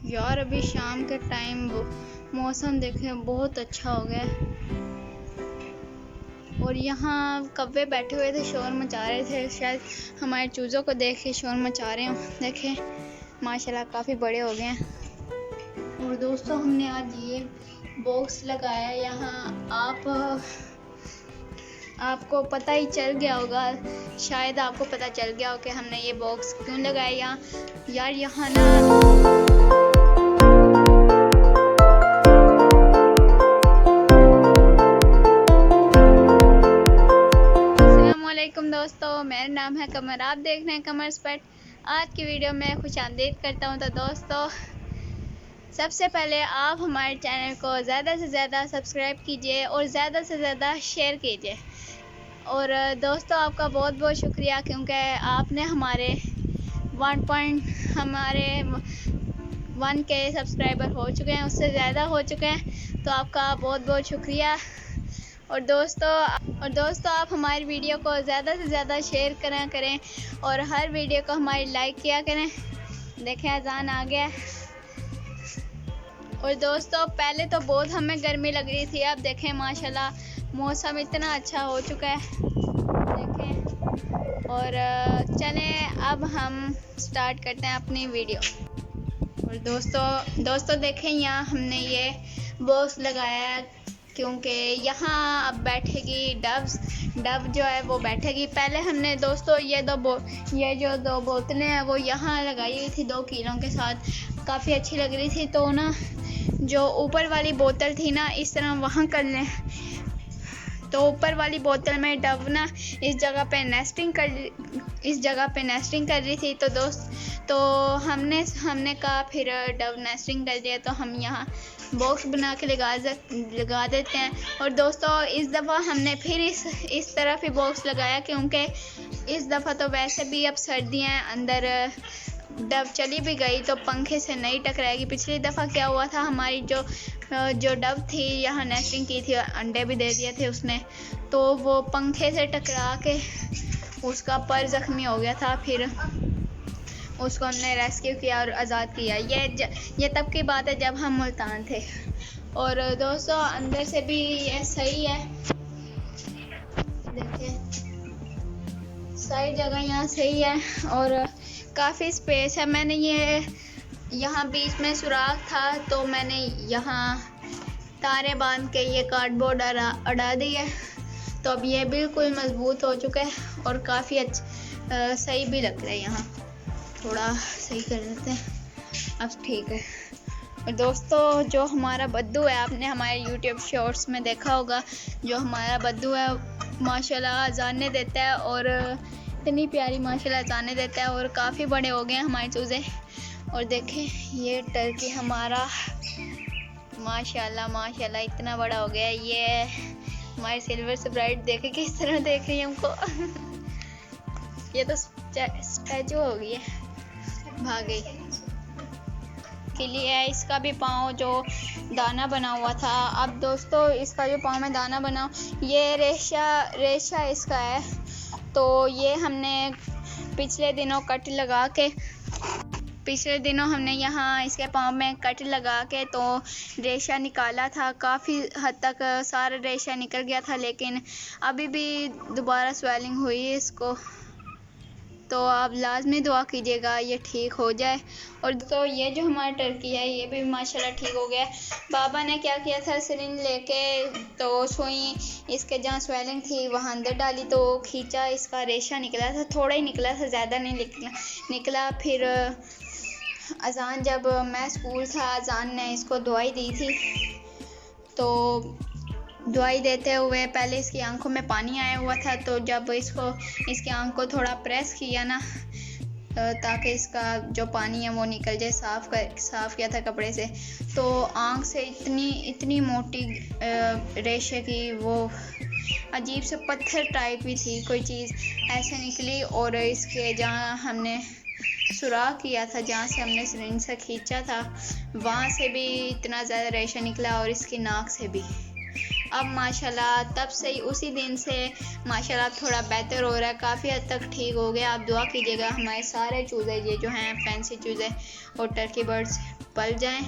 यार अभी शाम के टाइम मौसम देखें बहुत अच्छा हो गया है और यहाँ कौवे बैठे हुए थे, शोर मचा रहे थे। शायद हमारे चूज़ों को देख के शोर मचा रहे हो। देखें माशाल्लाह काफ़ी बड़े हो गए हैं। और दोस्तों हमने आज ये बॉक्स लगाया यहाँ। आपको पता ही चल गया होगा, शायद आपको पता चल गया हो कि हमने ये बॉक्स क्यों लगाया यहाँ। यार यहाँ ना दोस्तों, मेरा नाम है कमर, आप देख रहे हैं कमर्स पेट। आज की वीडियो में खुशामदीद करता हूं। तो दोस्तों सबसे पहले आप हमारे चैनल को ज़्यादा से ज़्यादा सब्सक्राइब कीजिए और ज़्यादा से ज़्यादा शेयर कीजिए। और दोस्तों आपका बहुत बहुत शुक्रिया, क्योंकि आपने हमारे 1K सब्सक्राइबर हो चुके हैं, उससे ज़्यादा हो चुके हैं। तो आपका बहुत बहुत शुक्रिया। और दोस्तों आप हमारी वीडियो को ज़्यादा से ज़्यादा शेयर करें और हर वीडियो को हमारी लाइक किया करें। देखें अजान आ गया। और दोस्तों पहले तो बहुत हमें गर्मी लग रही थी, अब देखें माशाल्लाह मौसम इतना अच्छा हो चुका है। देखें और चलें अब हम स्टार्ट करते हैं अपनी वीडियो। और दोस्तों देखें यहाँ हमने ये बॉक्स लगाया है, क्योंकि यहाँ अब बैठेगी डव जो है वो बैठेगी। पहले हमने दोस्तों ये जो दो बोतलें हैं वो यहाँ लगाई हुई थी 2 किलो के साथ, काफ़ी अच्छी लग रही थी। तो ना जो ऊपर वाली बोतल थी ना इस तरह वहाँ कर लें, तो ऊपर वाली बोतल में डव ना इस जगह पे नेस्टिंग कर रही थी। तो हमने कहा फिर डव नेस्टिंग कर दिया तो हम यहाँ बॉक्स बना के लगा देते हैं। और दोस्तों इस दफ़ा हमने फिर इस तरफ ही बॉक्स लगाया, क्योंकि इस दफ़ा तो वैसे भी अब सर्दियाँ हैं, अंदर डव चली भी गई तो पंखे से नहीं टकराएगी। पिछली दफ़ा क्या हुआ था, हमारी जो डव थी यहाँ नेस्टिंग की थी, अंडे भी दे दिए थे उसने, तो वो पंखे से टकरा के उसका पर ज़ख्मी हो गया था। फिर उसको हमने रेस्क्यू किया और आज़ाद किया। ये तब की बात है जब हम मुल्तान थे। और दोस्तों अंदर से भी ये सही है, देखिए सारी जगह यहाँ सही है और काफ़ी स्पेस है। मैंने यहाँ बीच में सुराख था तो मैंने यहाँ तारे बांध के ये कार्डबोर्ड अड़ा दी है, तो अब ये बिल्कुल मजबूत हो चुका है और काफ़ी अच्छा सही भी लग रहा है। यहाँ थोड़ा सही कर देते हैं, अब ठीक है। और दोस्तों जो हमारा बद्दू है, आपने हमारे YouTube शॉर्ट्स में देखा होगा, जो हमारा बद्दू है माशाल्लाह अजाने देता है और इतनी प्यारी माशाल्लाह अजाने देता है और काफ़ी बड़े हो गए हैं हमारे चूज़े। और देखें ये टर्की हमारा माशाल्लाह इतना बड़ा हो गया है। ये हमारी सिल्वर स्प्राइट देखे किस तरह देख रही है हमको ये तो स्टैचू हो गई है, भाग गई। किली है, इसका भी पाँव जो दाना बना हुआ था। अब दोस्तों इसका जो पाँव में दाना बना, ये रेशा इसका है। तो ये हमने पिछले दिनों हमने यहाँ इसके पाँव में कट लगा के तो रेशा निकाला था। काफ़ी हद तक सारा रेशा निकल गया था, लेकिन अभी भी दोबारा स्वेलिंग हुई है इसको। तो आप लाजमी दुआ कीजिएगा ये ठीक हो जाए। और तो ये जो हमारा टर्की है ये भी माशाल्लाह ठीक हो गया। बाबा ने क्या किया था, सिरिंज लेके तो सुई इसके जहाँ स्वेलिंग थी वहाँ अंदर डाली, तो खींचा, इसका रेशा निकला था, थोड़ा ही निकला था, ज़्यादा नहीं निकला। फिर अजान, जब मैं स्कूल था, अजान ने इसको दवाई दी थी, तो दवाई देते हुए पहले इसकी आंखों में पानी आया हुआ था। तो जब इसकी आंख को थोड़ा प्रेस किया ना, ताकि इसका जो पानी है वो निकल जाए, साफ़ किया था कपड़े से, तो आंख से इतनी मोटी रेशे की वो अजीब से पत्थर टाइप ही थी कोई चीज़ ऐसे निकली। और इसके जहाँ हमने सुराख किया था, जहाँ से हमने सिरिंज से खींचा था, वहाँ से भी इतना ज़्यादा रेशा निकला और इसकी नाक से भी। अब माशाल्लाह तब से ही उसी दिन से माशाल्लाह थोड़ा बेहतर हो रहा है, काफ़ी हद तक ठीक हो गया। आप दुआ कीजिएगा हमारे सारे चूज़े ये जो हैं फैंसी चूज़े और टर्की बर्ड्स पल जाएं।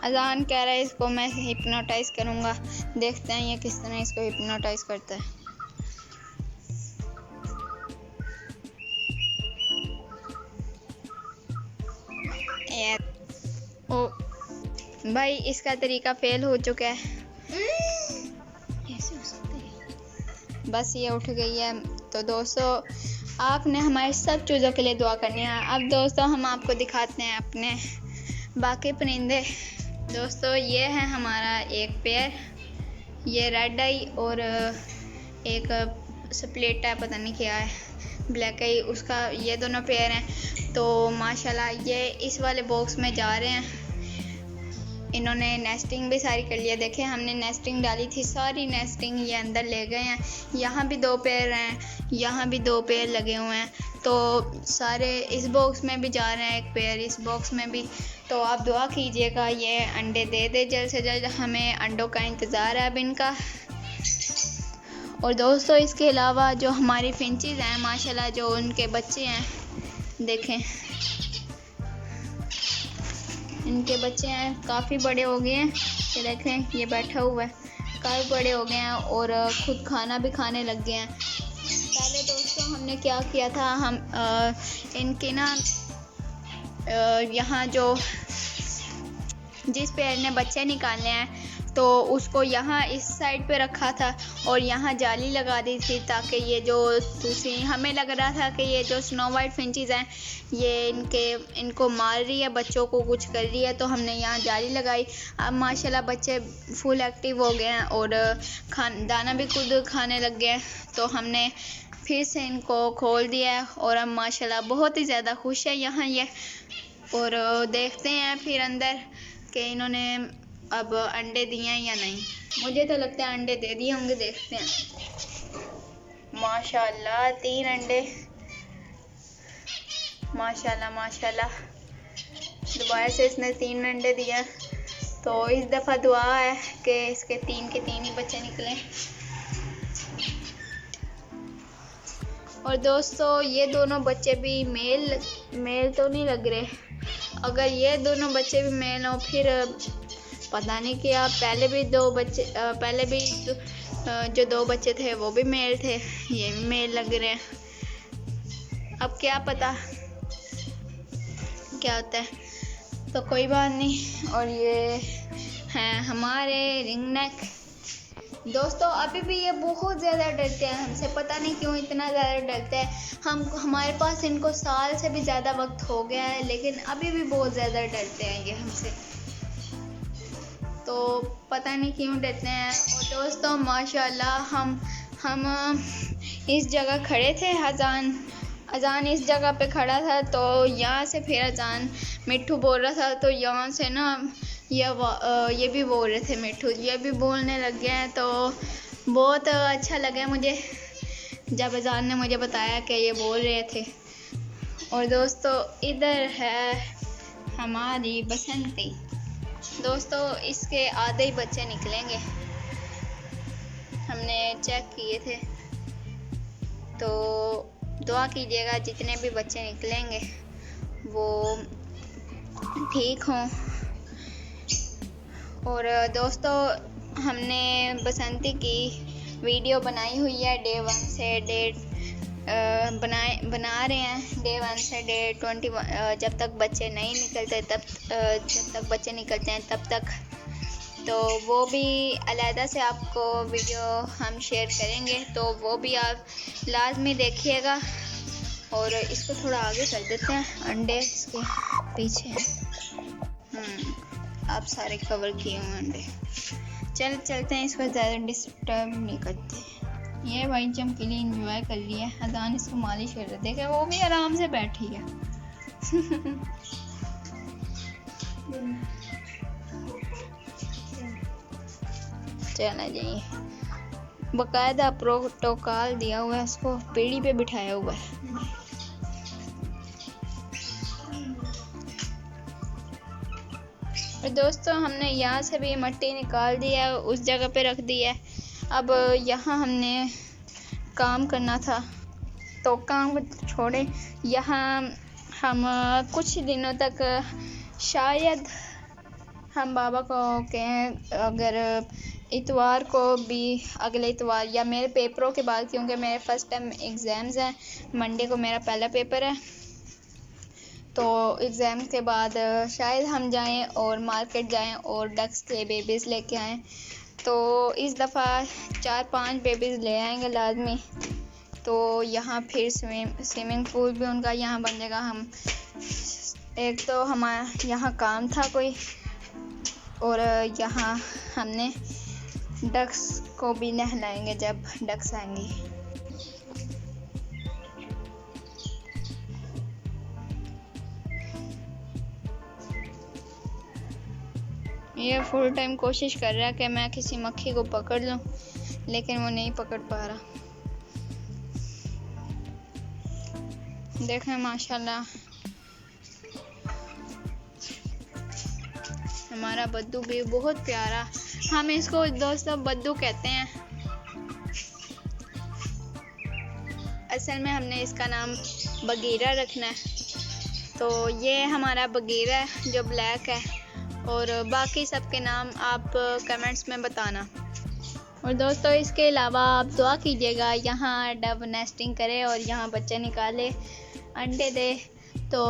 अजान कह रहा है इसको मैं हिप्नोटाइज करूँगा, देखते हैं ये किस तरह इसको हिप्नोटाइज करता है। ओ भाई इसका तरीका फेल हो चुका है। बस ये उठ गई है। तो दोस्तों आपने हमारे सब चीज़ों के लिए दुआ करनी है। अब दोस्तों हम आपको दिखाते हैं अपने बाकी परिंदे। दोस्तों ये है हमारा एक पेयर, ये रेड आई और एक स्प्लिट है, पता नहीं क्या है, ब्लैक आई, उसका ये दोनों पेयर हैं। तो माशाल्लाह ये इस वाले बॉक्स में जा रहे हैं। इन्होंने नेस्टिंग भी सारी कर लिया। देखें हमने नेस्टिंग डाली थी, सारी नेस्टिंग ये अंदर ले गए हैं। यहाँ भी 2 पेयर हैं, यहाँ भी 2 पेयर लगे हुए हैं। तो सारे इस बॉक्स में भी जा रहे हैं, एक पेयर इस बॉक्स में भी। तो आप दुआ कीजिएगा ये अंडे दे दे जल्द से जल्द, हमें अंडों का इंतज़ार है अब इनका। और दोस्तों इसके अलावा जो हमारी फिंचेस हैं माशाल्लाह, जो उनके बच्चे हैं देखें, इनके बच्चे हैं काफ़ी बड़े हो गए हैं। ये देखें ये बैठा हुआ है, काफ़ी बड़े हो गए हैं और खुद खाना भी खाने लग गए हैं। पहले दोस्तों हमने क्या किया था, हम इनके ना यहाँ जो जिस पेड़ ने बच्चे निकालने हैं तो उसको यहाँ इस साइड पे रखा था और यहाँ जाली लगा दी थी, ताकि ये जो दूसरी, हमें लग रहा था कि ये जो स्नो वाइट फिंचेस हैं ये इनको मार रही है, बच्चों को कुछ कर रही है, तो हमने यहाँ जाली लगाई। अब माशाल्लाह बच्चे फुल एक्टिव हो गए हैं और दाना भी खुद खाने लग गए हैं। तो हमने फिर से इनको खोल दिया है और अब माशाल्लाह बहुत ही ज़्यादा खुश है यहाँ ये। और देखते हैं फिर अंदर कि इन्होंने अब अंडे दिए हैं या नहीं। मुझे तो लगता है अंडे दे दिए होंगे, देखते हैं। माशाल्लाह 3 अंडे, माशाल्लाह माशाल्लाह। दोबारा से इसने 3 अंडे दिया। तो इस दफ़ा दुआ है कि इसके 3 के 3 ही बच्चे निकले। और दोस्तों ये दोनों बच्चे भी मेल तो नहीं लग रहे। अगर ये दोनों बच्चे भी मेल हो फिर पता नहीं क्या, पहले भी जो 2 बच्चे थे वो भी मेल थे, ये भी मेल लग रहे हैं। अब क्या पता क्या होता है, तो कोई बात नहीं। और ये हैं हमारे रिंग नेक। दोस्तों अभी भी ये बहुत ज़्यादा डरते हैं हमसे, पता नहीं क्यों इतना ज़्यादा डरते हैं। हमारे पास इनको साल से भी ज़्यादा वक्त हो गया है, लेकिन अभी भी बहुत ज़्यादा डरते हैं ये हमसे, तो पता नहीं क्यों डरते हैं। और दोस्तों माशाल्लाह हम इस जगह खड़े थे, अजान इस जगह पे खड़ा था, तो यहाँ से फिर अजान मिट्ठू बोल रहा था, तो यहाँ से ना ये भी बोल रहे थे, मिट्ठू ये भी बोलने लग गए हैं। तो बहुत अच्छा लगा मुझे जब अजान ने मुझे बताया कि ये बोल रहे थे। और दोस्तों इधर है हमारी बसंती। दोस्तों इसके आधे ही बच्चे निकलेंगे, हमने चेक किए थे। तो दुआ कीजिएगा जितने भी बच्चे निकलेंगे वो ठीक हों। और दोस्तों हमने बसंती की वीडियो बनाई हुई है डे 1 से बना रहे हैं डे 1 से डे 21, जब तक बच्चे नहीं निकलते जब तक बच्चे निकलते हैं तब तक। तो वो भी अलहदा से आपको वीडियो हम शेयर करेंगे, तो वो भी आप लाजमी देखिएगा। और इसको थोड़ा आगे कर देते हैं, अंडे इसके पीछे आप सारे कवर किए हुए अंडे। चलते हैं, इसको ज़्यादा डिस्टर्ब नहीं करते। ये भाई चमकीली इंजॉय कर रही है, अजान इसको मालिश कर रहे, देखे वो भी आराम से बैठी है। चला जाइए, बकायदा प्रोटोकॉल दिया हुआ है, इसको पीढ़ी पे बिठाया हुआ है। और दोस्तों हमने यहाँ से भी मिट्टी निकाल दी है, उस जगह पे रख दी है। अब यहाँ हमने काम करना था, तो काम छोड़े यहाँ हम कुछ दिनों तक शायद हम बाबा को कहें अगर इतवार को भी, अगले इतवार या मेरे पेपरों के बाद, क्योंकि मेरे फर्स्ट टाइम एग्ज़ाम्स हैं, मंडे को मेरा पहला पेपर है, तो एग्ज़ाम के बाद शायद हम जाएं और मार्केट जाएं और डक्स के बेबीज़ लेके आएं। तो इस दफ़ा 4-5 बेबीज़ ले आएंगे लाजमी। तो यहाँ फिर स्विमिंग पूल भी उनका यहाँ बन जाएगा। हम एक तो हमारा यहाँ काम था कोई, और यहाँ हमने डक्स को भी नहलाएंगे जब डक्स आएंगी। ये फुल टाइम कोशिश कर रहा है कि मैं किसी मक्खी को पकड़ लूं, लेकिन वो नहीं पकड़ पा रहा। देखें माशाल्लाह हमारा बद्दू भी बहुत प्यारा, हम इसको दोस्तों बद्दू कहते हैं। असल में हमने इसका नाम बगीरा रखना है। तो ये हमारा बगीरा है जो ब्लैक है, और बाकी सबके नाम आप कमेंट्स में बताना। और दोस्तों इसके अलावा आप दुआ कीजिएगा यहाँ डब नेस्टिंग करे और यहाँ बच्चे निकाले, अंडे दे। तो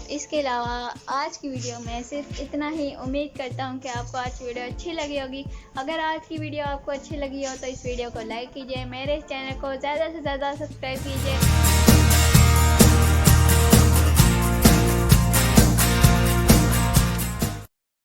इसके अलावा आज की वीडियो में सिर्फ इतना ही। उम्मीद करता हूँ कि आपको आज की वीडियो अच्छी लगी होगी। अगर आज की वीडियो आपको अच्छी लगी हो तो इस वीडियो को लाइक कीजिए, मेरे चैनल को ज़्यादा से ज़्यादा सब्सक्राइब कीजिए